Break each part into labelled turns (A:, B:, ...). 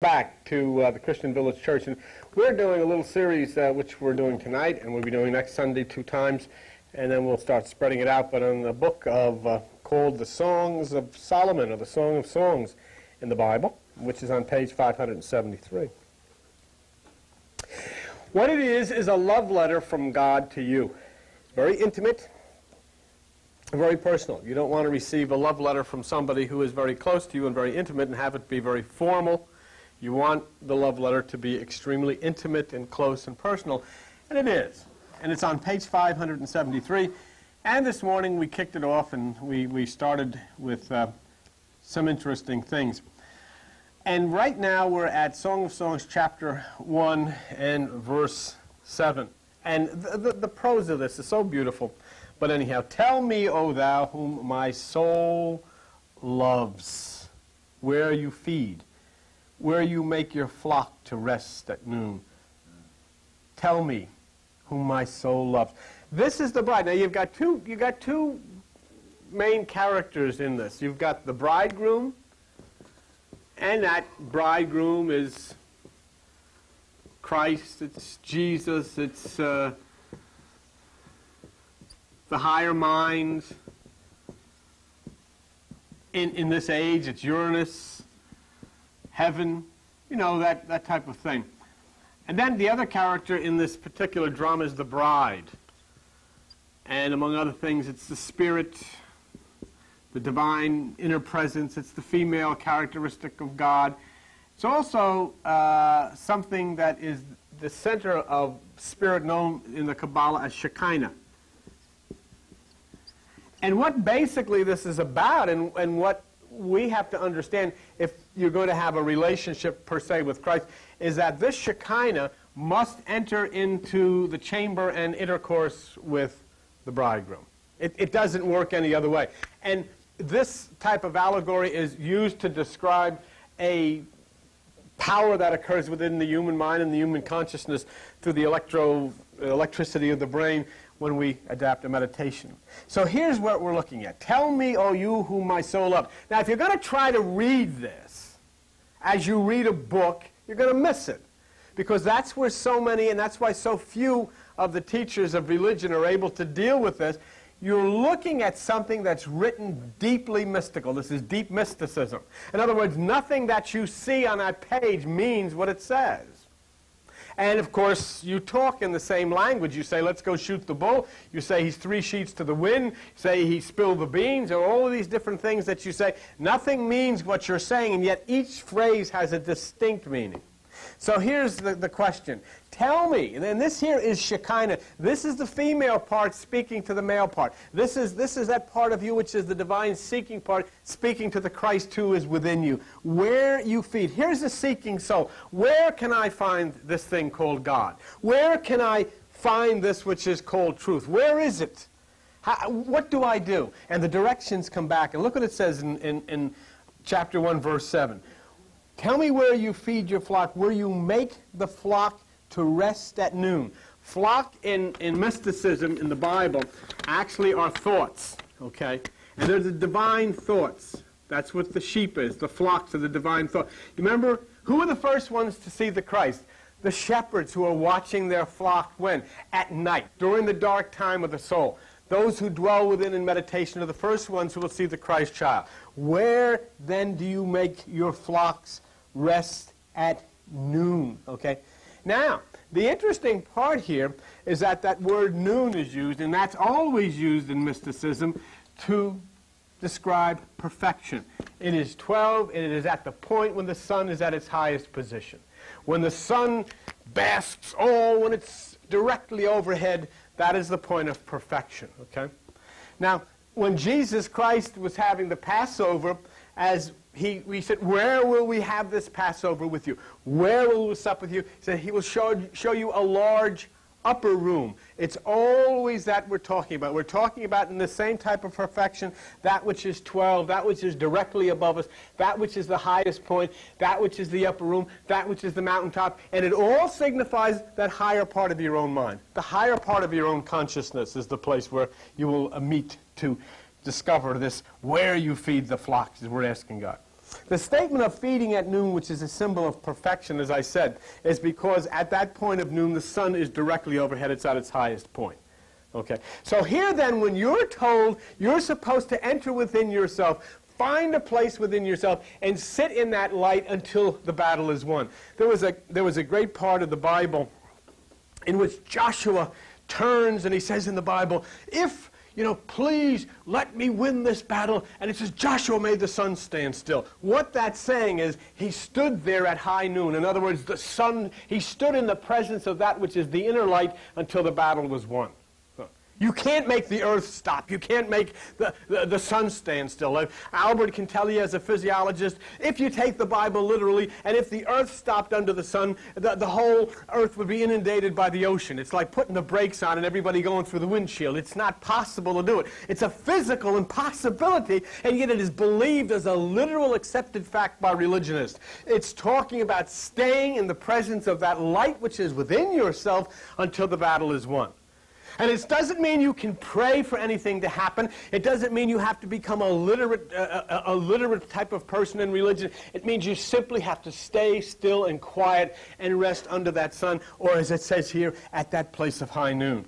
A: back to the Christian Village Church, and we're doing a little series which we're doing tonight, and we'll be doing next Sunday 2 times, and then we'll start spreading it out, but on the book of called the Songs of Solomon, or the Song of Songs in the Bible, which is on page 573. What it is a love letter from God to you. It's very intimate, very personal. You don't want to receive a love letter from somebody who is very close to you and very intimate and have it be very formal. You want the love letter to be extremely intimate and close and personal, and it is. And it's on page 573. And this morning we kicked it off and we started with some interesting things. And right now we're at Song of Songs chapter 1 and verse 7. And the prose of this is so beautiful. But anyhow, tell me, O thou whom my soul loves, where you feed, where you make your flock to rest at noon. Tell me whom my soul loves. This is the bride. Now you've got two main characters in this. You've got the bridegroom, and that bridegroom is Christ, it's Jesus, it's the higher minds. In this age, it's Uranus, heaven, you know, that type of thing. And then the other character in this particular drama is the bride. And among other things, it's the spirit, the divine inner presence. It's the female characteristic of God. It's also something that is the center of spirit known in the Kabbalah as Shekinah. And what basically this is about, and what we have to understand if you're going to have a relationship per se with Christ, is that this Shekinah must enter into the chamber and intercourse with the bridegroom. It doesn't work any other way. And this type of allegory is used to describe a power that occurs within the human mind and the human consciousness through the electricity of the brain when we adapt a meditation. So here's what we're looking at. Tell me, O you whom my soul loves. Now, if you're going to try to read this as you read a book, you're going to miss it. Because that's where so many, and that's why so few of the teachers of religion are able to deal with this. You're looking at something that's written deeply mystical. This is deep mysticism. In other words, nothing that you see on that page means what it says. And of course, you talk in the same language. You say, let's go shoot the bull. You say, he's 3 sheets to the wind. You say, he spilled the beans, or all of these different things that you say. Nothing means what you're saying, and yet each phrase has a distinct meaning. So here's the question. Tell me, and this here is Shekinah. This is the female part speaking to the male part. This is that part of you which is the divine seeking part speaking to the Christ who is within you. Where you feed. Here's the seeking soul. Where can I find this thing called God? Where can I find this which is called truth? Where is it? What do I do? And the directions come back. And look what it says in chapter 1, verse 7. Tell me where you feed your flock, where you make the flock to rest at noon. Flock in mysticism in the Bible actually are thoughts, okay? And they're the divine thoughts. That's what the sheep is. The flocks are the divine thought. You remember, who are the first ones to see the Christ? The shepherds who are watching their flock when? At night, during the dark time of the soul. Those who dwell within in meditation are the first ones who will see the Christ child. Where then do you make your flocks rest at noon? Okay. Now, the interesting part here is that that word noon is used, and that's always used in mysticism to describe perfection. It is 12, and it is at the point when the sun is at its highest position. When the sun basks all, when it's directly overhead, that is the point of perfection. Okay. Now, when Jesus Christ was having the Passover, as we said, where will we have this Passover with you? Where will we sup with you? He said, he will show you a large upper room. It's always that we're talking about. We're talking about in the same type of perfection, that which is 12, that which is directly above us, that which is the highest point, that which is the upper room, that which is the mountaintop, and it all signifies that higher part of your own mind. The higher part of your own consciousness is the place where you will meet to discover this, where you feed the flocks, is we're asking God. The statement of feeding at noon, which is a symbol of perfection, as I said, is because at that point of noon, the sun is directly overhead. It's at its highest point. Okay. So here then, when you're told you're supposed to enter within yourself, find a place within yourself, and sit in that light until the battle is won. There was a great part of the Bible in which Joshua turns and he says in the Bible, if, please let me win this battle. And it says, Joshua made the sun stand still. What that's saying is he stood there at high noon. In other words, the sun, he stood in the presence of that which is the inner light until the battle was won. You can't make the earth stop. You can't make the sun stand still. Albert can tell you as a physiologist, if you take the Bible literally, and if the earth stopped under the sun, the whole earth would be inundated by the ocean. It's like putting the brakes on and everybody going through the windshield. It's not possible to do it. It's a physical impossibility, and yet it is believed as a literal accepted fact by religionists. It's talking about staying in the presence of that light which is within yourself until the battle is won. And it doesn't mean you can pray for anything to happen. It doesn't mean you have to become a literate type of person in religion. It means you simply have to stay still and quiet and rest under that sun, or as it says here, at that place of high noon.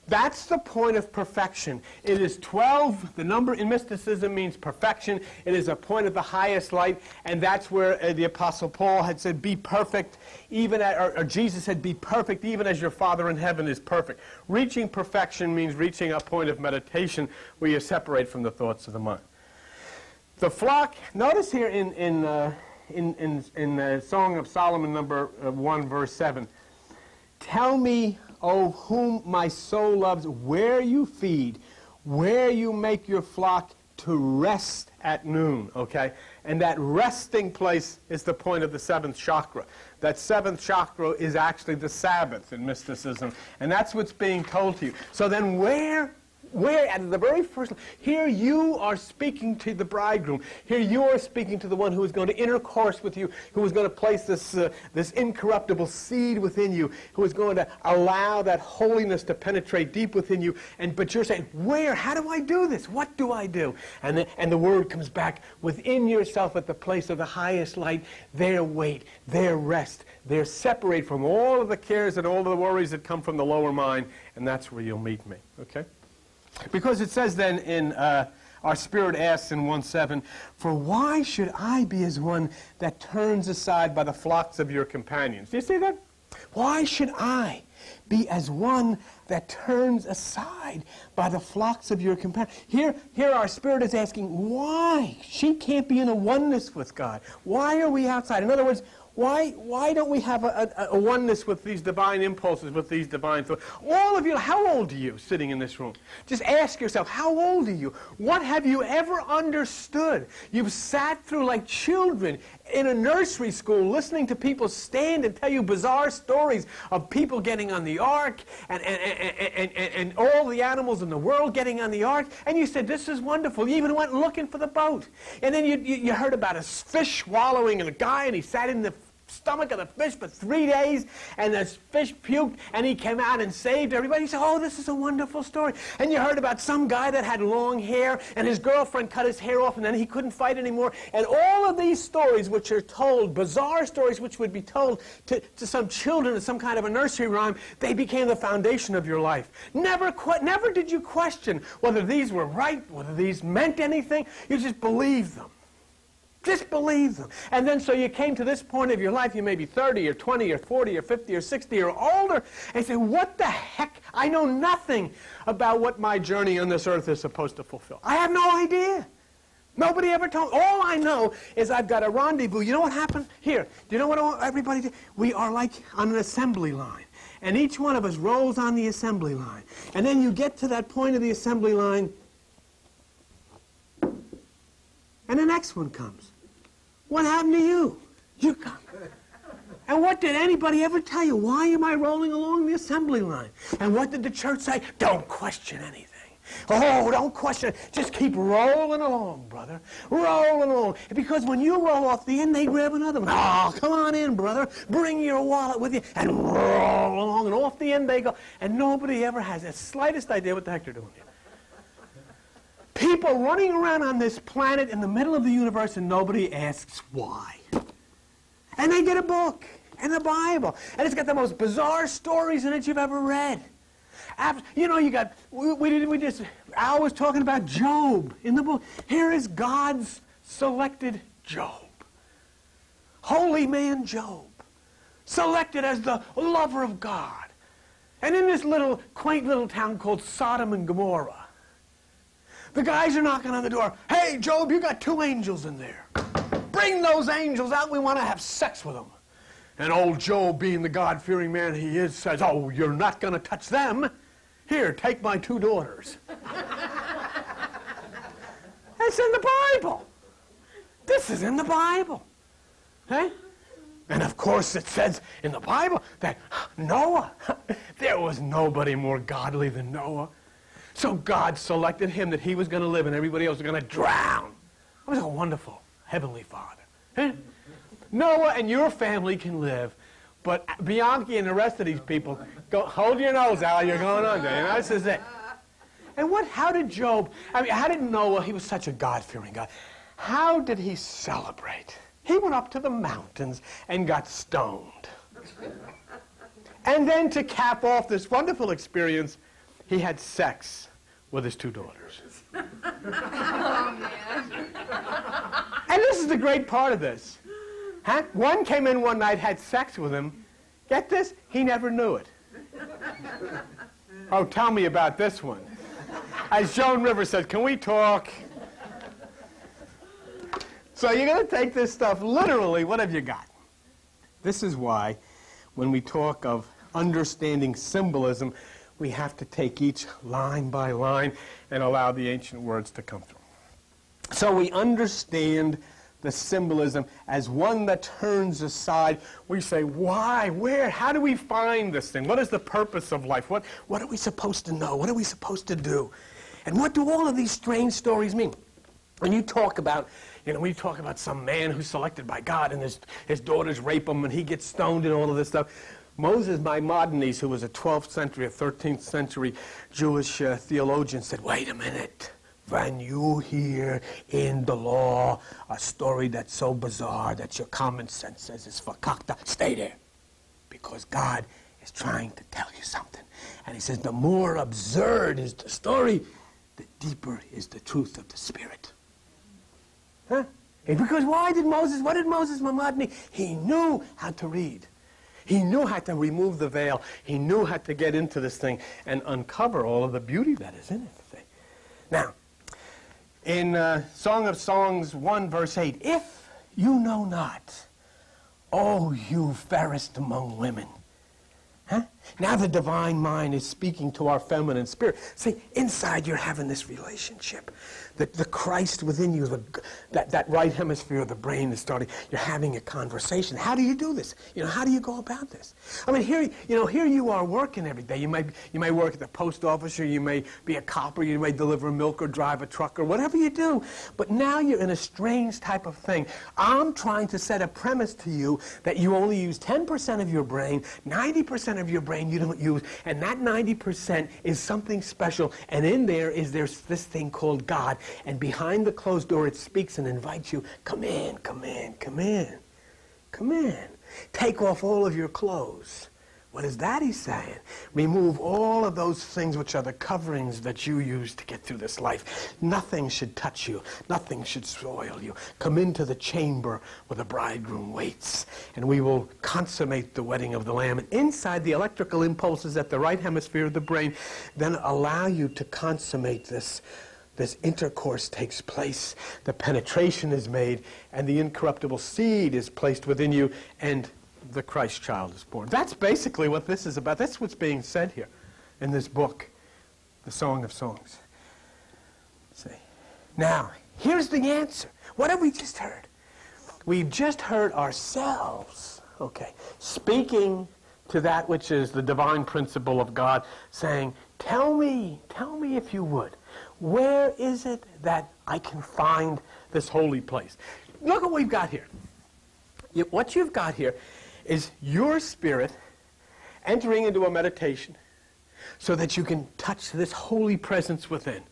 A: That's the point of perfection. It is 12. The number in mysticism means perfection. It is a point of the highest light, and that's where the Apostle Paul had said, be perfect, or Jesus said, be perfect, even as your Father in heaven is perfect. Reaching perfection means reaching a point of meditation where you separate from the thoughts of the mind. The flock, notice here in Song of Solomon, number 1, verse 7, tell me, O whom my soul loves, where you feed, where you make your flock to rest at noon, okay? And that resting place is the point of the seventh chakra. That seventh chakra is actually the Sabbath in mysticism, and that's what's being told to you. So then where at the very first, here you are speaking to the bridegroom. Here you are speaking to the one who is going to intercourse with you, who is going to place this incorruptible seed within you, who is going to allow that holiness to penetrate deep within you. But you're saying, where? How do I do this? What do I do? And the word comes back, within yourself at the place of the highest light, there wait, there rest, there separate from all of the cares and all of the worries that come from the lower mind, and that's where you'll meet me, okay? Because it says then in our spirit asks in 1:7, for why should I be as one that turns aside by the flocks of your companions? Do you see that? Why should I be as one that turns aside by the flocks of your companions? Here our spirit is asking, why? She can't be in a oneness with God. Why are we outside? In other words, why don't we have a oneness with these divine impulses, with these divine thoughts? All of you, how old are you sitting in this room? Just ask yourself, how old are you? What have you ever understood? You've sat through like children in a nursery school listening to people stand and tell you bizarre stories of people getting on the ark and all the animals in the world getting on the ark, and you said, this is wonderful. You even went looking for the boat. And then you heard about a fish swallowing a guy, and he sat in the stomach of the fish for 3 days, and the fish puked, and he came out and saved everybody. You said, oh, this is a wonderful story. And you heard about some guy that had long hair, and his girlfriend cut his hair off, and then he couldn't fight anymore. And all of these stories which are told, bizarre stories which would be told to some children in some kind of a nursery rhyme, they became the foundation of your life. Never did you question whether these were right, whether these meant anything. You just believed them. Just believe them. And then so you came to this point of your life, you may be 30 or 20 or 40 or 50 or 60 or older, and you say, what the heck? I know nothing about what my journey on this earth is supposed to fulfill. I have no idea. Nobody ever told me. All I know is I've got a rendezvous. You know what happened? Here, do you know what everybody did? We are like on an assembly line. And each one of us rolls on the assembly line. And then you get to that point of the assembly line, and the next one comes. What happened to you? You come. And what did anybody ever tell you? Why am I rolling along the assembly line? And what did the church say? Don't question anything. Oh, don't question it. Just keep rolling along, brother. Rolling along. Because when you roll off the end, they grab another one. Oh, come on in, brother. Bring your wallet with you. And roll along. And off the end they go. And nobody ever has the slightest idea what the heck they're doing here. People running around on this planet in the middle of the universe and nobody asks why. And they get a book and the Bible. And it's got the most bizarre stories in it you've ever read. You know, you got, Al was talking about Job in the book. Here is God's selected Job. Holy man Job. Selected as the lover of God. And in this little, quaint little town called Sodom and Gomorrah, the guys are knocking on the door. Hey, Job, you got 2 angels in there. Bring those angels out. We want to have sex with them. And old Job, being the God-fearing man he is, says, oh, you're not going to touch them. Here, take my 2 daughters. It's in the Bible. This is in the Bible. Hey? And of course it says in the Bible that Noah, there was nobody more godly than Noah. So God selected him that he was going to live and everybody else was going to drown. That was a wonderful Heavenly Father. Hey? Noah and your family can live, but Bianchi and the rest of these people, go, hold your nose, Al, you're going under. You know, this is it. And how did Job, how did Noah, he was such a God-fearing guy, how did he celebrate? He went up to the mountains and got stoned. And then to cap off this wonderful experience, he had sex with his 2 daughters.
B: Oh, man.
A: And this is the great part of this. Huh? One came in one night, had sex with him. Get this? He never knew it. Oh, tell me about this one. As Joan Rivers said, can we talk? So you're going to take this stuff literally. What have you got? This is why when we talk of understanding symbolism, we have to take each line by line and allow the ancient words to come through. So we understand the symbolism as one that turns aside. We say, why, where, how do we find this thing? What is the purpose of life? What are we supposed to know? What are we supposed to do? And what do all of these strange stories mean? When you talk about, some man who's selected by God and his daughters rape him and he gets stoned and all of this stuff, Moses Maimonides, who was a 12th century, a 13th century Jewish theologian, said, wait a minute. When you hear in the law a story that's so bizarre that your common sense says it's fakakta, stay there. Because God is trying to tell you something. And he says the more absurd is the story, the deeper is the truth of the Spirit. Huh? And because what did Moses Maimonides? He knew how to read. He knew how to remove the veil. He knew how to get into this thing and uncover all of the beauty that is in it. See? Now, in Song of Songs 1, verse 8, if you know not, O you fairest among women. Huh? Now the divine mind is speaking to our feminine spirit. See, inside you're having this relationship. The Christ within you, that right hemisphere of the brain is starting. You're having a conversation. How do you do this? How do you go about this? I mean, here you are working every day. You may work at the post office, or you may be a cop, or you may deliver milk or drive a truck or whatever you do. But now you're in a strange type of thing. I'm trying to set a premise to you that you only use 10% of your brain, 90% of your brain you don't use, and that 90% is something special. And in there's this thing called God. And behind the closed door, it speaks and invites you, come in, come in, come in, come in. Take off all of your clothes. What is that he's saying? Remove all of those things which are the coverings that you use to get through this life. Nothing should touch you. Nothing should soil you. Come into the chamber where the bridegroom waits, and we will consummate the wedding of the Lamb. And inside, the electrical impulses at the right hemisphere of the brain then allow you to consummate this. This intercourse takes place, the penetration is made, and the incorruptible seed is placed within you, and the Christ child is born. That's basically what this is about. That's what's being said here in this book, the Song of Songs. See. Now, here's the answer. What have we just heard? We've just heard ourselves, speaking to that which is the divine principle of God, saying, tell me if you would, where is it that I can find this holy place? Look what we've got here. What you've got here is your spirit entering into a meditation so that you can touch this holy presence within.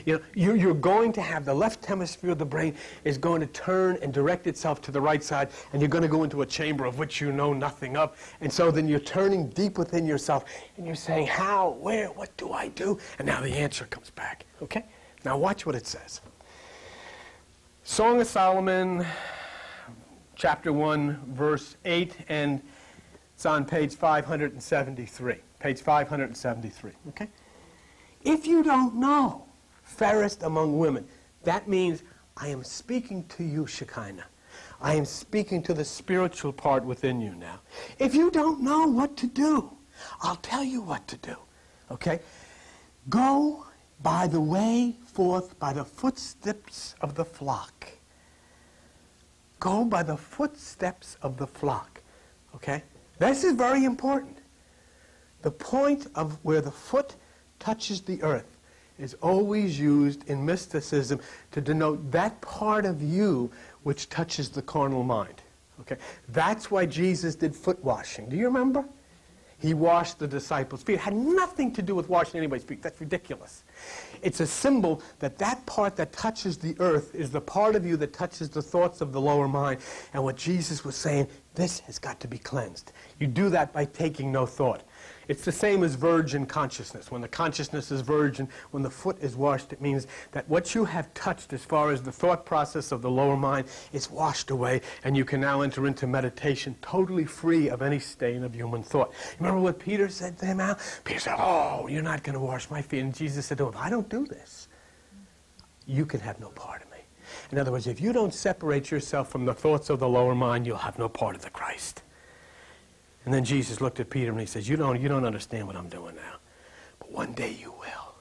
A: You know, you're going to have the left hemisphere of the brain is going to turn and direct itself to the right side, and you're going to go into a chamber of which you know nothing of. And so then you're turning deep within yourself, and you're saying, how, where, what do I do? And now the answer comes back, okay? Now watch what it says. Song of Solomon, chapter 1, verse 8, and it's on page 573. Page 573, okay? If you don't know, fairest among women, that means I am speaking to you, Shekinah. I am speaking to the spiritual part within you now. If you don't know what to do, I'll tell you what to do, okay? Go by the way forth, by the footsteps of the flock. Go by the footsteps of the flock, okay? This is very important. The point of where the foot touches the earth is always used in mysticism to denote that part of you which touches the carnal mind. Okay? That's why Jesus did foot washing. Do you remember? He washed the disciples' feet. It had nothing to do with washing anybody's feet. That's ridiculous. It's a symbol that that part that touches the earth is the part of you that touches the thoughts of the lower mind. And what Jesus was saying, this has got to be cleansed. You do that by taking no thought. It's the same as virgin consciousness. When the consciousness is virgin, when the foot is washed, it means that what you have touched as far as the thought process of the lower mind is washed away, and you can now enter into meditation totally free of any stain of human thought. Remember what Peter said to him, Al? Peter said, oh, you're not going to wash my feet. And Jesus said to him, if I don't do this, you can have no part of me. In other words, if you don't separate yourself from the thoughts of the lower mind, you'll have no part of the Christ. And then Jesus looked at Peter and he says, you don't understand what I'm doing now. But one day you will.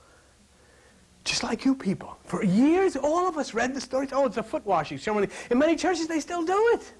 A: Just like you people. For years, all of us read the stories. Oh, it's a foot washing ceremony. In many churches, they still do it.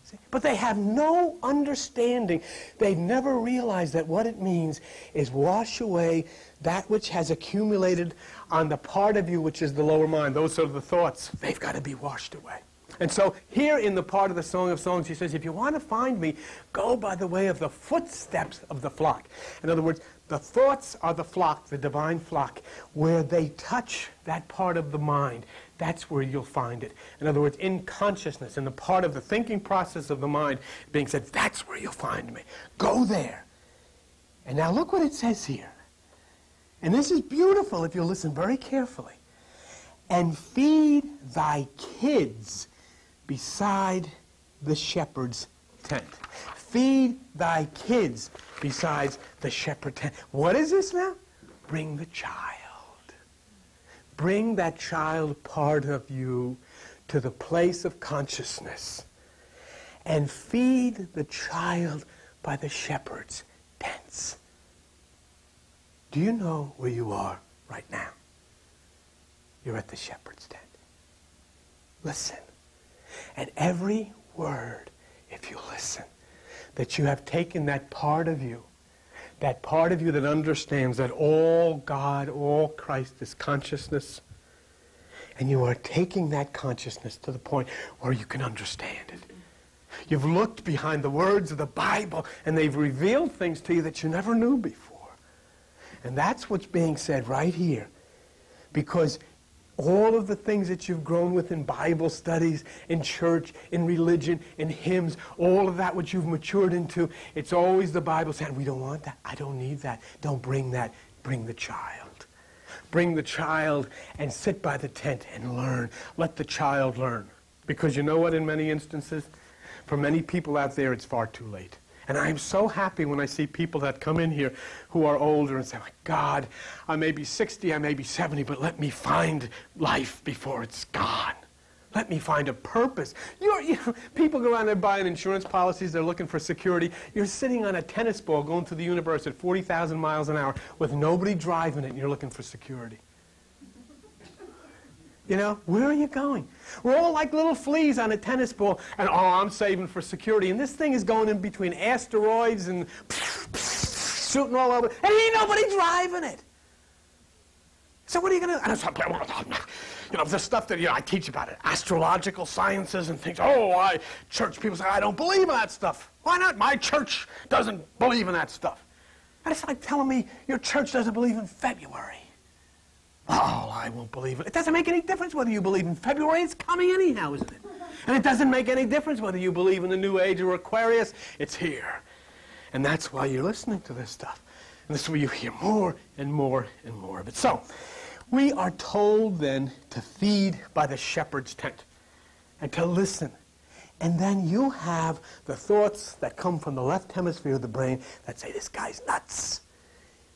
A: See? But they have no understanding. They've never realized that what it means is wash away that which has accumulated on the part of you which is the lower mind. Those are the thoughts. They've got to be washed away. And so here in the part of the Song of Songs, he says, if you want to find me, go by the way of the footsteps of the flock. In other words, the thoughts are the flock, the divine flock, where they touch that part of the mind. That's where you'll find it. In other words, in consciousness, in the part of the thinking process of the mind, being said, that's where you'll find me. Go there. And now look what it says here. And this is beautiful if you listen very carefully. And feed thy kids beside the shepherd's tent. Feed thy kids beside the shepherd's tent. What is this now? Bring the child. Bring that child part of you to the place of consciousness. And feed the child by the shepherd's tents. Do you know where you are right now? You're at the shepherd's tent. Listen. And every word, if you listen, that you have taken that part of you that understands that all God, all Christ is consciousness, and you are taking that consciousness to the point where you can understand it. You've looked behind the words of the Bible, and they've revealed things to you that you never knew before. And that's what's being said right here. Because all of the things that you've grown with in Bible studies, in church, in religion, in hymns, all of that which you've matured into, it's always the Bible saying, we don't want that. I don't need that. Don't bring that. Bring the child. Bring the child and sit by the tent and learn. Let the child learn. Because you know what, in many instances, for many people out there, it's far too late. And I'm so happy when I see people that come in here who are older and say, my God, I may be 60, I may be 70, but let me find life before it's gone. Let me find a purpose. People go around there buying insurance policies, they're looking for security. You're sitting on a tennis ball going through the universe at 40,000 miles an hour with nobody driving it, and you're looking for security. You know, where are you going? We're all like little fleas on a tennis ball, and oh, I'm saving for security. And this thing is going in between asteroids and shooting all over, and ain't nobody driving it. So what are you going to do? You know, the stuff that I teach about it, astrological sciences and things. Oh, church people say, I don't believe in that stuff. Why not? My church doesn't believe in that stuff. And it's like telling me your church doesn't believe in February. Oh, I won't believe it. It doesn't make any difference whether you believe in February. It's coming anyhow, isn't it? And it doesn't make any difference whether you believe in the New Age or Aquarius. It's here. And that's why you're listening to this stuff. And this is where you hear more and more and more of it. So, we are told then to feed by the shepherd's tent and to listen. And then you have the thoughts that come from the left hemisphere of the brain that say, this guy's nuts.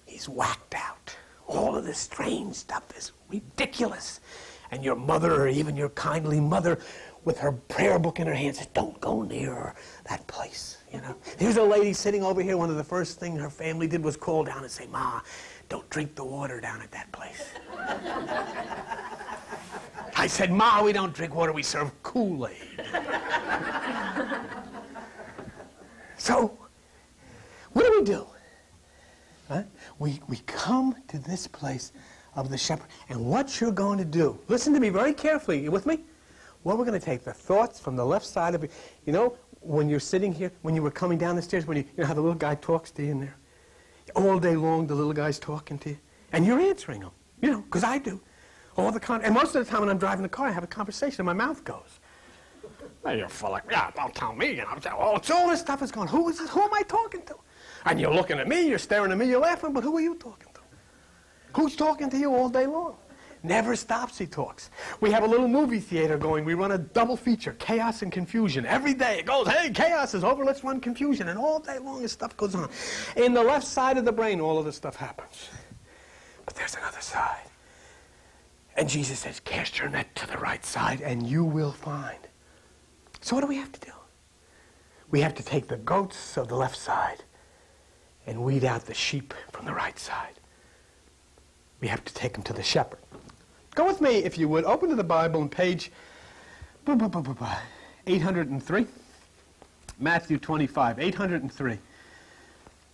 A: He's whacked out. All of this strange stuff is ridiculous. And your mother, or even your kindly mother, with her prayer book in her hand, says, don't go near that place. You know, here's a lady sitting over here. One of the first things her family did was call down and say, Ma, don't drink the water down at that place. I said, Ma, we don't drink water, we serve Kool-Aid. So, what do? Huh? We come to this place of the shepherd, and what you're going to do, listen to me very carefully, you with me? Well, we're going to take the thoughts from the left side of it. You know, when you're sitting here, when you were coming down the stairs, when you know how the little guy talks to you in there? All day long, the little guy's talking to you, and you're answering him, you know, because I do. And most of the time when I'm driving the car, I have a conversation, and my mouth goes. Hey, you're full of, yeah, don't tell me, you know. All this stuff is going, who is this? Who am I talking to? And you're looking at me, you're staring at me, you're laughing, but who are you talking to? Who's talking to you all day long? Never stops, he talks. We have a little movie theater going. We run a double feature, Chaos and Confusion. Every day it goes, hey, chaos is over, let's run confusion. And all day long this stuff goes on. In the left side of the brain, all of this stuff happens. But there's another side. And Jesus says, cast your net to the right side, and you will find. So what do we have to do? We have to take the goats of the left side and weed out the sheep from the right side. We have to take them to the shepherd. Go with me, if you would. Open to the Bible on page 803. Matthew 25. 803.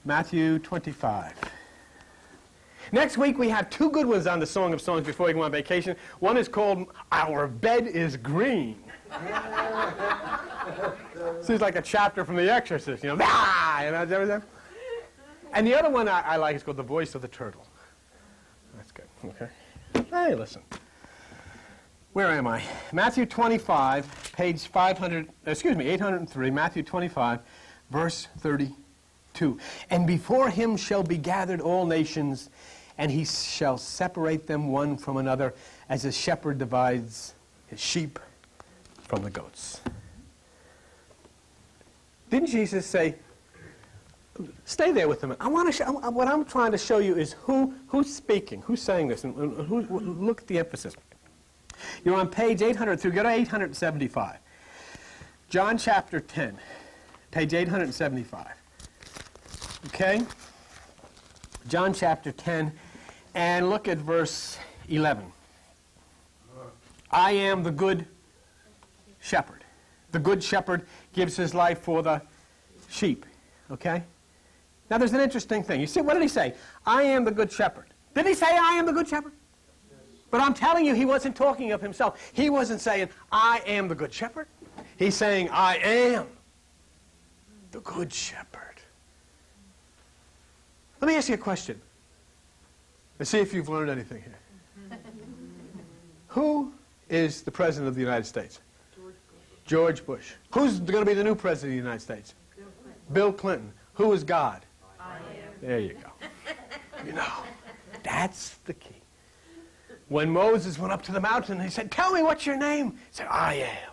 A: Matthew 25. Next week we have two good ones on the Song of Songs before we go on vacation. One is called Our Bed is Green. Seems like a chapter from The Exorcist, you know. Ah! You know, everything. And the other one I like is called The Voice of the Turtle. That's good. Okay. Hey, listen. Where am I? Matthew 25, page 803, Matthew 25, verse 32. And before him shall be gathered all nations, and he shall separate them one from another, as a shepherd divides his sheep from the goats. Didn't Jesus say, stay there with them. I want to show, what I'm trying to show you is who's speaking, who's saying this, and look at the emphasis. You're on page 803. Go to 875. John chapter 10, page 875. Okay? John chapter 10, and look at verse 11. I am the good shepherd. The good shepherd gives his life for the sheep. Okay? Now there's an interesting thing. You see, what did he say? I am the good shepherd. Did he say I am the good shepherd? Yes. But I'm telling you, he wasn't talking of himself. He wasn't saying, I am the good shepherd. He's saying, I am the good shepherd. Let me ask you a question. Let's see if you've learned anything here. Who is the President of the United States? George Bush. Who's going to be the new President of the United States? Bill Clinton. Who is God? I am. There you go. You know, that's the key. When Moses went up to the mountain, he said, tell me what's your name. He said, I am.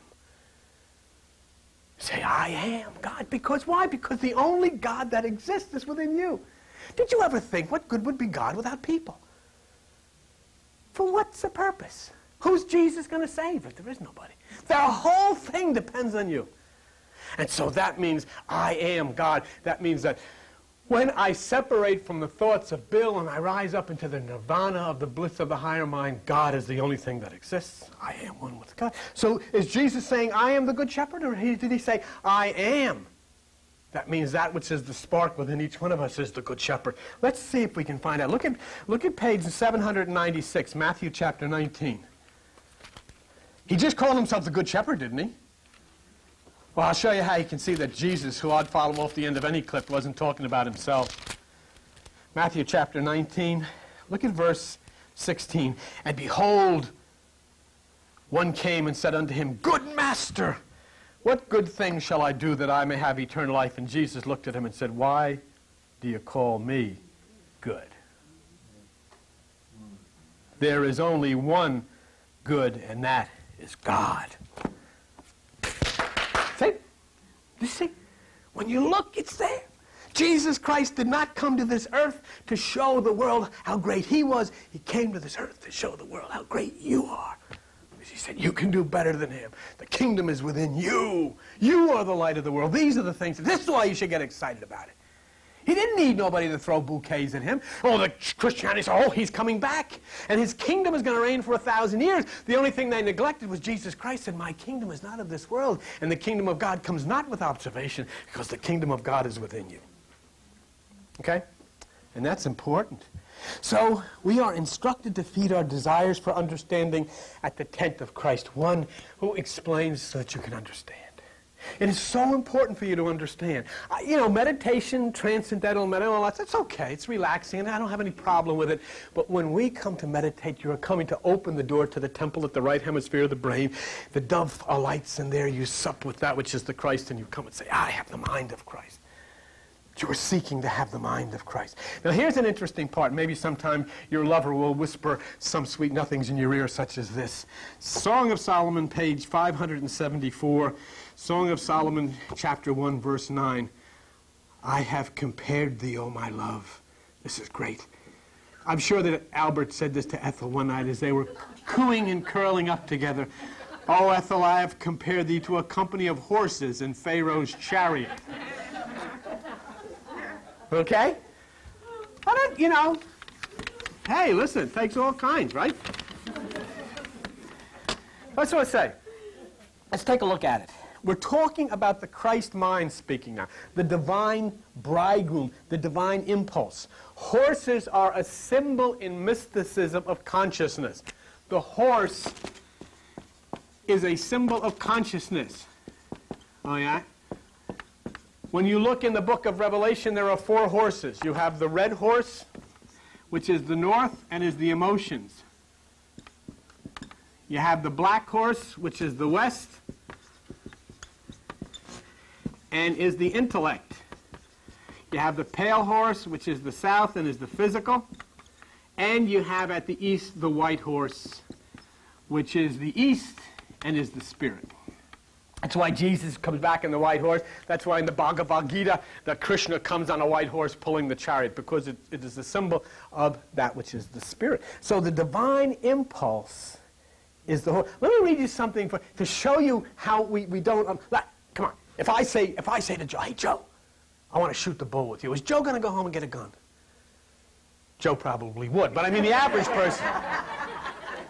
A: Say, I am God. Because why? Because the only God that exists is within you. Did you ever think what good would be God without people? For what's the purpose? Who's Jesus going to save if there is nobody? The whole thing depends on you. And so that means I am God. That means that when I separate from the thoughts of Bill and I rise up into the nirvana of the bliss of the higher mind, God is the only thing that exists. I am one with God. So is Jesus saying, I am the good shepherd, or did he say, I am? That means that which is the spark within each one of us is the good shepherd. Let's see if we can find out. Look at page 796, Matthew chapter 19. He just called himself the good shepherd, didn't he? Well, I'll show you how you can see that Jesus, who I'd follow off the end of any clip, wasn't talking about himself. Matthew chapter 19, look at verse 16, and behold, one came and said unto him, Good master, what good thing shall I do that I may have eternal life? And Jesus looked at him and said, Why do you call me good? There is only one good, and that is God. See? You see? When you look, it's there. Jesus Christ did not come to this earth to show the world how great he was. He came to this earth to show the world how great you are. Because he said, you can do better than him. The kingdom is within you. You are the light of the world. These are the things. This is why you should get excited about it. He didn't need nobody to throw bouquets at him. Oh, the Christianity said, oh, he's coming back. And his kingdom is going to reign for 1,000 years. The only thing they neglected was Jesus Christ said, my kingdom is not of this world. And the kingdom of God comes not with observation, because the kingdom of God is within you. Okay? And that's important. So we are instructed to feed our desires for understanding at the tent of Christ, one who explains so that you can understand. It is so important for you to understand. Meditation, transcendental meditation, that's okay. It's relaxing, and I don't have any problem with it. But when we come to meditate, you are coming to open the door to the temple at the right hemisphere of the brain. The dove alights in there. You sup with that which is the Christ, and you come and say, I have the mind of Christ. You are seeking to have the mind of Christ. Now, here's an interesting part. Maybe sometime your lover will whisper some sweet nothings in your ear, such as this. Song of Solomon, page 574. Song of Solomon, chapter 1, verse 9. I have compared thee, O my love. This is great. I'm sure that Albert said this to Ethel one night as they were cooing and curling up together. Oh, Ethel, I have compared thee to a company of horses in Pharaoh's chariot. Okay? But, hey, listen, it takes all kinds, right? That's what I say. Let's take a look at it. We're talking about the Christ mind speaking now. The divine bridegroom, the divine impulse. Horses are a symbol in mysticism of consciousness. The horse is a symbol of consciousness. Oh, yeah? When you look in the book of Revelation, there are 4 horses. You have the red horse, which is the north and is the emotions. You have the black horse, which is the west and is the intellect. You have the pale horse, which is the south and is the physical. And you have at the east the white horse, which is the east and is the spirit. That's why Jesus comes back in the white horse. That's why in the Bhagavad Gita, the Krishna comes on a white horse pulling the chariot, because it is a symbol of that which is the spirit. So the divine impulse is the horse. Let me read you something to show you how we don't... come on. If I say to Joe, hey, Joe, I want to shoot the bull with you, is Joe going to go home and get a gun? Joe probably would, but I mean the average person...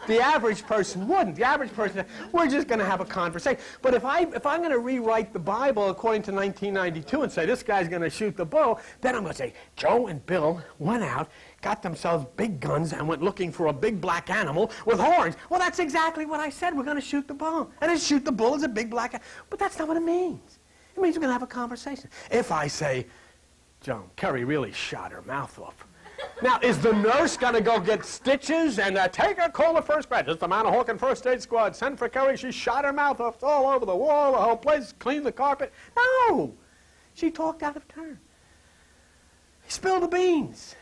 A: The average person wouldn't. The average person, we're just going to have a conversation. But if I'm going to rewrite the Bible according to 1992 and say this guy's going to shoot the bull, then I'm going to say Joe and Bill went out, got themselves big guns, and went looking for a big black animal with horns. Well, that's exactly what I said. We're going to shoot the bull. And then shoot the bull is a big black animal. But that's not what it means. It means we're going to have a conversation. If I say, Joan, Kerry really shot her mouth off. Now, is the nurse going to go get stitches and take her, call the first grade? It's the Mount Hawken First Aid Squad. Send for Kerry. She shot her mouth off all over the wall, the whole place, cleaned the carpet. No. She talked out of turn. He spilled the beans.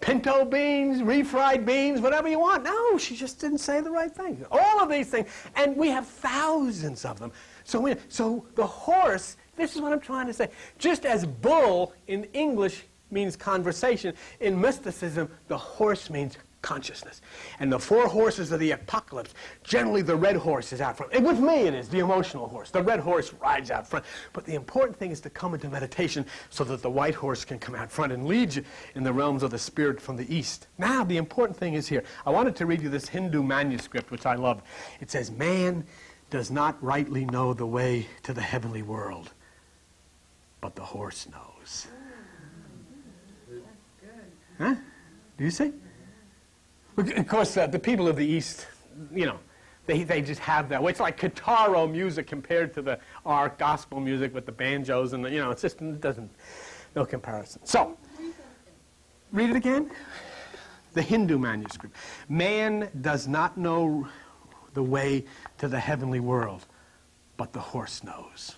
A: Pinto beans, refried beans, whatever you want. No, she just didn't say the right thing. All of these things. And we have thousands of them. So the horse, this is what I'm trying to say. Just as bull in English means conversation, in mysticism, the horse means consciousness. And the 4 horses of the apocalypse, generally the red horse is out front. And with me it is the emotional horse. The red horse rides out front. But the important thing is to come into meditation so that the white horse can come out front and lead you in the realms of the spirit from the east. Now, the important thing is here. I wanted to read you this Hindu manuscript, which I love. It says, man does not rightly know the way to the heavenly world, but the horse knows. Huh? Do you see? Of course, the people of the East, they just have that. Well, it's like guitarro music compared to our gospel music with the banjos and it's just, no comparison. So, read it again. the Hindu manuscript. Man does not know the way to the heavenly world, but the horse knows.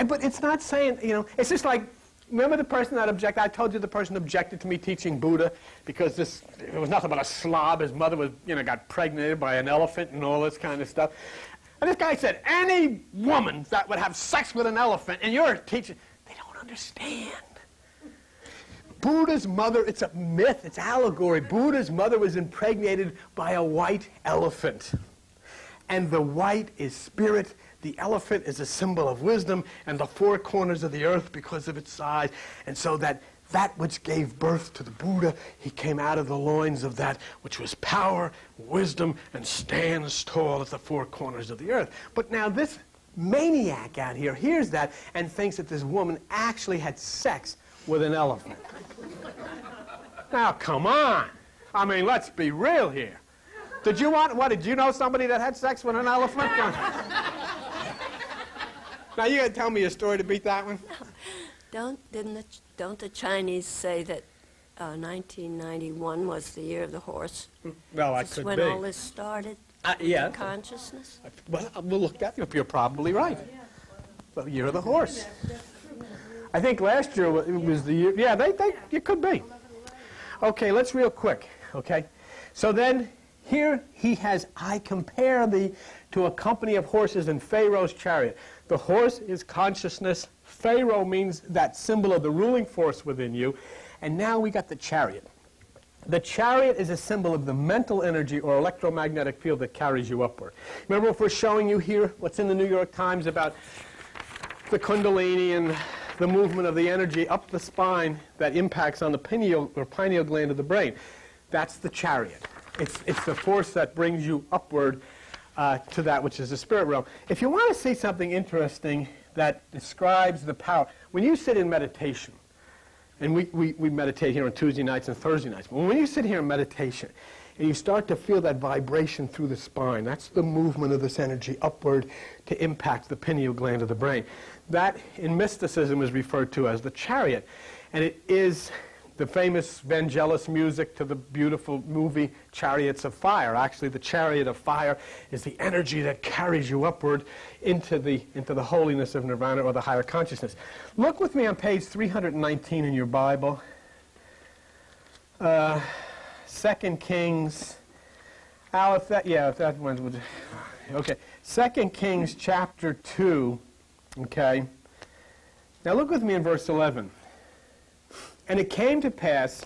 A: But it's not saying, it's just like, remember the person that objected? I told you the person objected to me teaching Buddha because it was nothing but a slob. His mother was, got pregnant by an elephant and all this kind of stuff. And this guy said, any woman that would have sex with an elephant, and you're teaching, they don't understand. Buddha's mother, it's a myth, it's allegory. Buddha's mother was impregnated by a white elephant. And the white is spirit. The elephant is a symbol of wisdom and the four corners of the earth because of its size. And so that which gave birth to the Buddha, he came out of the loins of that which was power, wisdom, and stands tall at the four corners of the earth. But now this maniac out here hears that and thinks that this woman actually had sex with an elephant. Now, come on. I mean, let's be real here. Did you know somebody that had sex with an elephant? Now, you got to tell me a story to beat that one.
C: Don't the Chinese say that 1991 was the year of the horse?
A: Well, that
C: Just
A: could
C: when
A: be.
C: all this started?
A: Yeah.
C: Consciousness?
A: Well, we'll look that up. You're probably right. The year of the horse. I think last year it was the year. Yeah, it could be. Okay, let's real quick. Okay, so then here he has, I compare thee to a company of horses in Pharaoh's chariot. The horse is consciousness. Pharaoh means that symbol of the ruling force within you. And now we got the chariot. The chariot is a symbol of the mental energy or electromagnetic field that carries you upward. Remember if we're showing you here what's in the New York Times about the Kundalini and the movement of the energy up the spine that impacts on the pineal gland of the brain. That's the chariot. It's the force that brings you upward to that which is the spirit realm. If you want to see something interesting that describes the power, when you sit in meditation, and we meditate here on Tuesday nights and Thursday nights, but when you sit here in meditation and you start to feel that vibration through the spine, that's the movement of this energy upward to impact the pineal gland of the brain. That, in mysticism, is referred to as the chariot. And it is the famous Vangelis music to the beautiful movie Chariots of Fire. Actually, the chariot of fire is the energy that carries you upward into the holiness of nirvana or the higher consciousness. Look with me on page 319 in your Bible. 2 Kings. If that one would. Okay. 2 Kings chapter 2. Okay. Now look with me in verse 11. And it came to pass,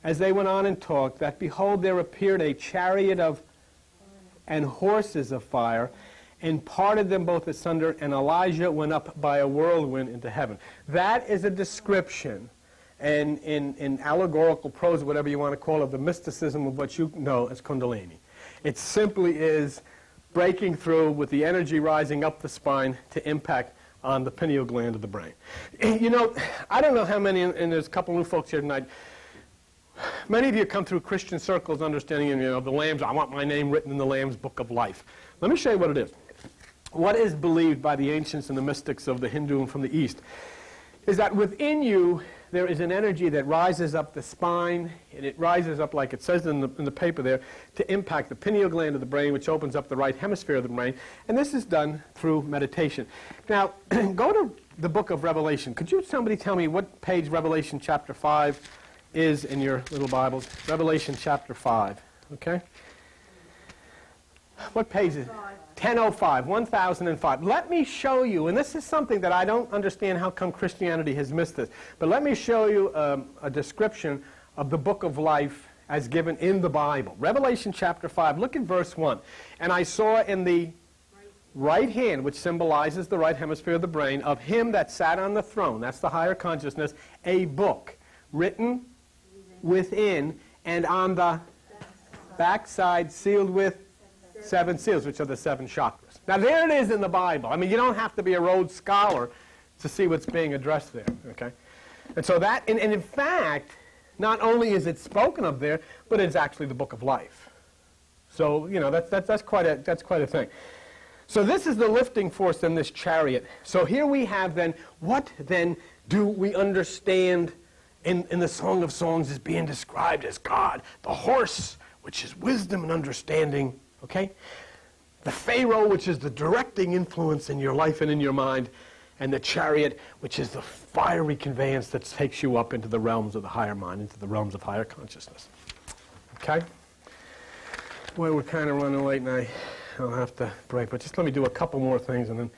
A: as they went on and talked, that behold, there appeared a chariot and horses of fire, and parted them both asunder, and Elijah went up by a whirlwind into heaven. That is a description, and in allegorical prose, whatever you want to call it, the mysticism of what you know as Kundalini. It simply is breaking through with the energy rising up the spine to impact on the pineal gland of the brain. You know, I don't know how many, and there's a couple new folks here tonight, many of you come through Christian circles understanding, the Lamb's, I want my name written in the Lamb's Book of Life. Let me show you what it is. What is believed by the ancients and the mystics of the Hindu and from the East is that within you there is an energy that rises up the spine, and it rises up, like it says in the paper there, to impact the pineal gland of the brain, which opens up the right hemisphere of the brain. And this is done through meditation. Now, go to the book of Revelation. Could somebody tell me what page Revelation chapter 5 is in your little Bibles? Revelation chapter 5, okay? What page is it? 1005, 1005. Let me show you, and this is something that I don't understand how come Christianity has missed this, but let me show you a description of the book of life as given in the Bible. Revelation chapter 5, look at verse 1. And I saw in the right hand, which symbolizes the right hemisphere of the brain, of him that sat on the throne, that's the higher consciousness, a book written within and on the backside sealed with 7 seals, which are the 7 chakras. Now there it is in the Bible. I mean, you don't have to be a Rhodes Scholar to see what's being addressed there, okay? And so that, and in fact, not only is it spoken of there, but it's actually the book of life. So, that's quite a thing. So this is the lifting force in this chariot. So here we have then, what then do we understand in the Song of Songs is being described as God. The horse, which is wisdom and understanding, okay? The Pharaoh, which is the directing influence in your life and in your mind, and the chariot, which is the fiery conveyance that takes you up into the realms of the higher mind, into the realms of higher consciousness. Okay? Boy, we're kind of running late, and I'll have to break, but just let me do a couple more things, and then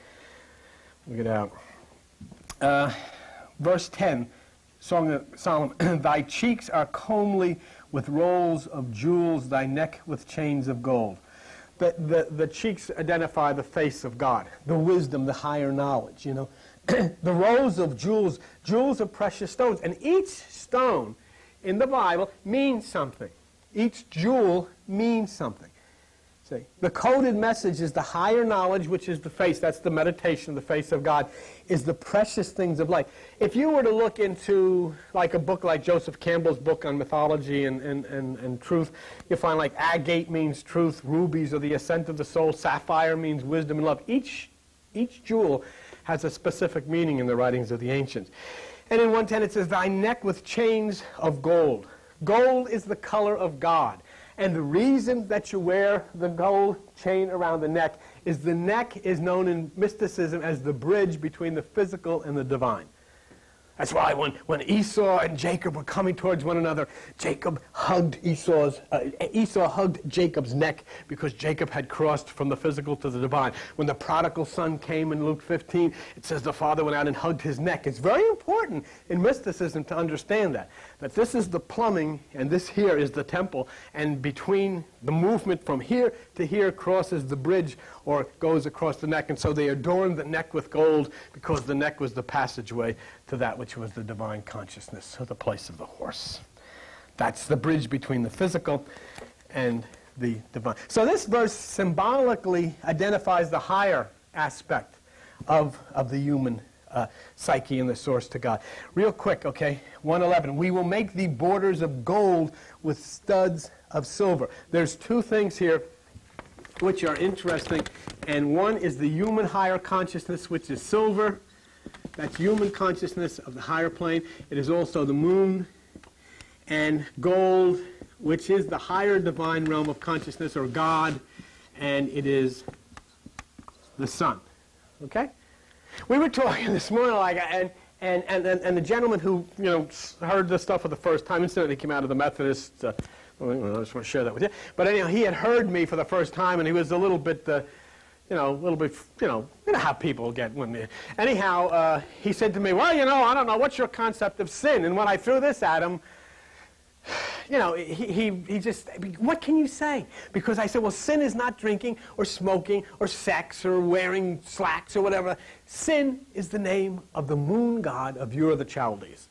A: we'll get out. Verse 10, Song of Solomon, thy cheeks are comely with rolls of jewels, thy neck with chains of gold. The cheeks identify the face of God, the wisdom, the higher knowledge, you know. The rows of jewels, jewels are precious stones, and each stone in the Bible means something. Each jewel means something. See, the coded message is the higher knowledge, which is the face. That's the meditation of the face of God, is the precious things of life. If you were to look into like a book like Joseph Campbell's book on mythology and truth, you'll find like agate means truth, rubies are the ascent of the soul, sapphire means wisdom and love. Each jewel has a specific meaning in the writings of the ancients. And in 110 it says, thy neck with chains of gold. Gold is the color of God. And the reason that you wear the gold chain around the neck is known in mysticism as the bridge between the physical and the divine. That's why when Esau and Jacob were coming towards one another, Esau hugged Jacob's neck because Jacob had crossed from the physical to the divine. When the prodigal son came in Luke 15, it says the father went out and hugged his neck. It's very important in mysticism to understand that this is the plumbing and this here is the temple, and between the movement from here to here crosses the bridge or goes across the neck, and so they adorned the neck with gold because the neck was the passageway to that which was the divine consciousness, or the place of the horse. That's the bridge between the physical and the divine. So this verse symbolically identifies the higher aspect of the human psyche and the source to God. Real quick, okay, 111. We will make thee borders of gold with studs of silver. There's two things here which are interesting, and one is the human higher consciousness, which is silver. That's human consciousness of the higher plane. It is also the moon, and gold, which is the higher divine realm of consciousness, or God, and it is the sun. Okay? We were talking this morning, and the gentleman who heard this stuff for the first time, incidentally came out of the Methodist. I just want to share that with you. But anyhow, he had heard me for the first time, and he was a little bit, you know how people get when they... Anyhow, he said to me, well, I don't know, what's your concept of sin? And when I threw this at him, he just, what can you say? Because I said, well, sin is not drinking or smoking or sex or wearing slacks or whatever. Sin is the name of the moon god of Ur of the Chaldees.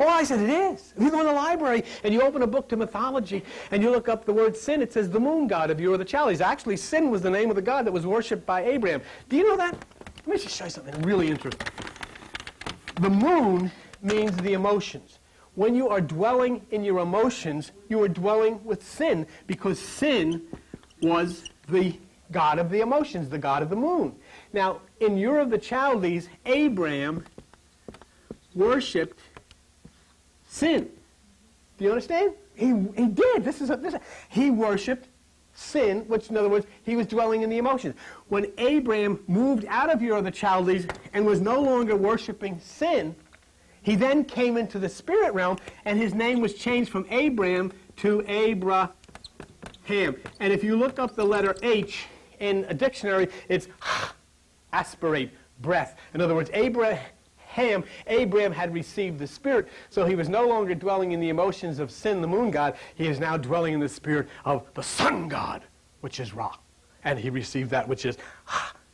A: Oh, I said, it is. If you go in the library and you open a book to mythology and you look up the word sin, it says the moon god of Ur of the Chaldees. Actually, sin was the name of the god that was worshipped by Abraham. Do you know that? Let me just show you something really interesting. The moon means the emotions. When you are dwelling in your emotions, you are dwelling with sin, because sin was the god of the emotions, the god of the moon. Now, in Ur of the Chaldees, Abraham worshipped sin. Do you understand? He did. He worshipped sin, which in other words, he was dwelling in the emotions. When Abraham moved out of Ur of the Chaldees and was no longer worshiping sin, he then came into the spirit realm, and his name was changed from Abraham to Abraham. And if you look up the letter H in a dictionary, it's aspirate, breath. In other words, Abraham had received the Spirit, so he was no longer dwelling in the emotions of sin, the moon god. He is now dwelling in the spirit of the sun god, which is Ra. And he received that which is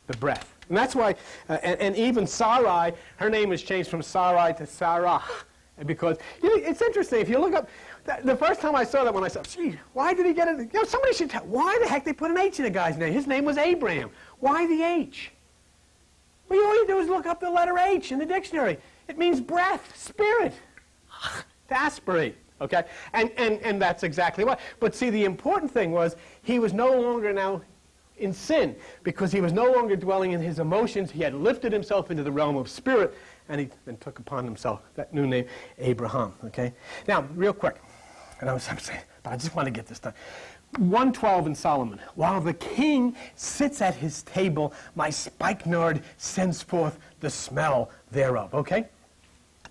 A: the breath. And that's why, and even Sarai, her name was changed from Sarai to Sarah. Because, it's interesting, if you look up, the first time I saw that one, I said, gee, why did he get it? Somebody should tell, why the heck they put an H in a guy's name? His name was Abraham. Why the H? Well, all you do is look up the letter H in the dictionary. It means breath, spirit, to aspirate, okay? And that's exactly what. But see, the important thing was he was no longer now in sin because he was no longer dwelling in his emotions. He had lifted himself into the realm of spirit, and he then took upon himself that new name, Abraham. Okay? Now, real quick, and I'm saying, but I just want to get this done. 1:12 in Solomon. While the king sits at his table, my spikenard sends forth the smell thereof. Okay?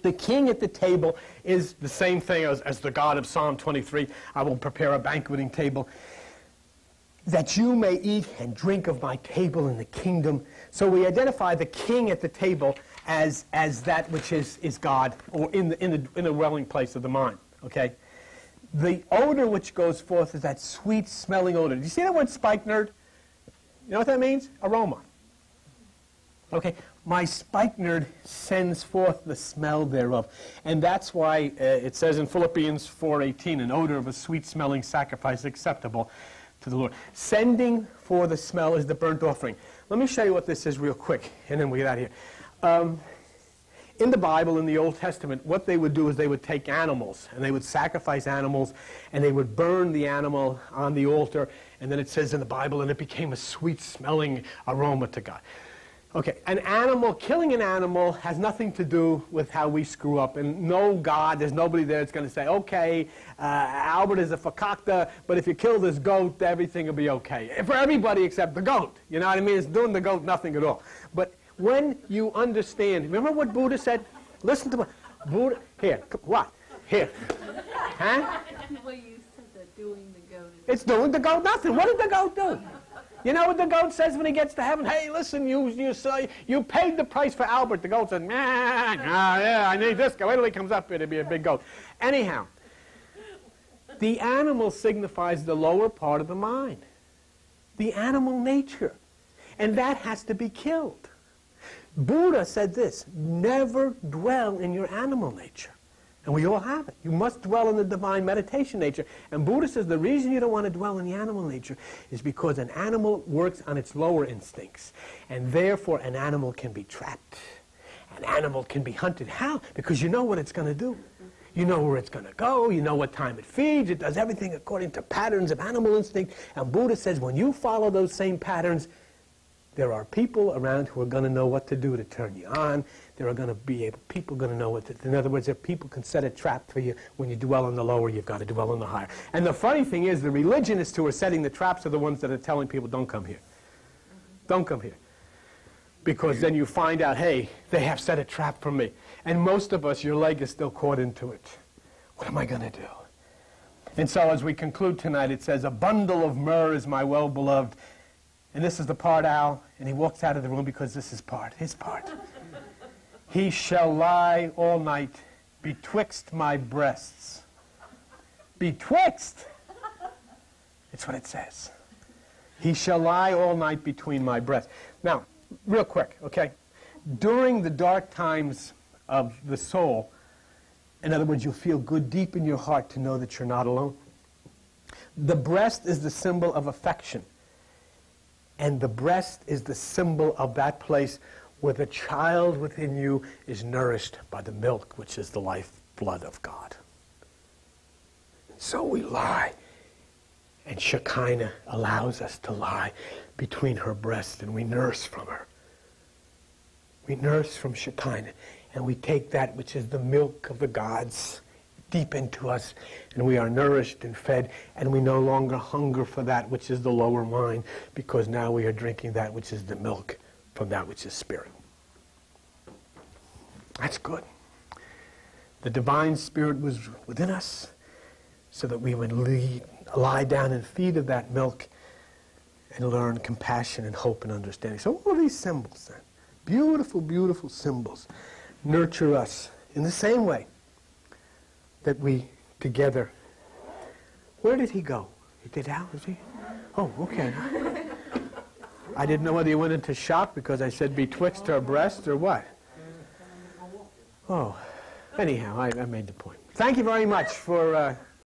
A: The king at the table is the same thing as the God of Psalm 23. I will prepare a banqueting table that you may eat and drink of my table in the kingdom. So we identify the king at the table as that which is God, or in the dwelling place of the mind. Okay? The odor which goes forth is that sweet smelling odor. Do you see that word spikenard? You know what that means? Aroma. Okay, my spikenard sends forth the smell thereof. And that's why it says in Philippians 4:18, an odor of a sweet-smelling sacrifice acceptable to the Lord. Sending for the smell is the burnt offering. Let me show you what this is real quick, and then we get out of here. In the Bible, in the Old Testament, what they would do is they would take animals, and they would sacrifice animals, and they would burn the animal on the altar, and then it says in the Bible, and it became a sweet-smelling aroma to God. Okay, killing an animal has nothing to do with how we screw up. And no God, there's nobody there that's going to say, okay, Albert is a fakakta, but if you kill this goat, everything will be okay. For everybody except the goat. You know what I mean? It's doing the goat nothing at all. But when you understand, remember what Buddha said? Listen to what Buddha, here, what? Here. Huh?
B: Well, you said that doing the goat is...
A: It's doing the goat nothing. What did the goat do? You know what the goat says when he gets to heaven? Hey, listen, you paid the price for Albert. The goat says, yeah, I need this guy. Wait till he comes up here to be a big goat. Anyhow, the animal signifies the lower part of the mind, the animal nature, and that has to be killed. Buddha said this, never dwell in your animal nature. And we all have it. You must dwell in the divine meditation nature. And Buddha says the reason you don't want to dwell in the animal nature is because an animal works on its lower instincts. And therefore an animal can be trapped. An animal can be hunted. How? Because you know what it's going to do. You know where it's going to go. You know what time it feeds. It does everything according to patterns of animal instinct. And Buddha says when you follow those same patterns, there are people around who are going to know what to do to turn you on. There are going to be people going to know what to do. In other words, if people can set a trap for you, when you dwell on the lower, you've got to dwell on the higher. And the funny thing is, the religionists who are setting the traps are the ones that are telling people, don't come here. Don't come here. Because then you find out, hey, they have set a trap for me. And most of us, your leg is still caught into it. What am I going to do? And so as we conclude tonight, it says, a bundle of myrrh is my well-beloved. And this is the part, Al, and he walks out of the room because this is his part. He shall lie all night betwixt my breasts. Betwixt! It's what it says. He shall lie all night between my breasts. Now, real quick, okay? During the dark times of the soul, in other words, you'll feel good deep in your heart to know that you're not alone. The breast is the symbol of affection. And the breast is the symbol of that place where the child within you is nourished by the milk, which is the lifeblood of God. So we lie. And Shekinah allows us to lie between her breasts, and we nurse from her. We nurse from Shekinah, and we take that which is the milk of the gods deep into us, and we are nourished and fed, and we no longer hunger for that which is the lower mind, because now we are drinking that which is the milk from that which is spirit. That's good. The divine spirit was within us so that we would lie down and feed of that milk and learn compassion and hope and understanding. So all of these symbols then, beautiful, beautiful symbols, nurture us in the same way that we together. Where did he go? He did out, is he? Oh, okay. I didn't know whether he went into shock because I said betwixt her breasts or what. Oh, anyhow, I made the point. Thank you very much for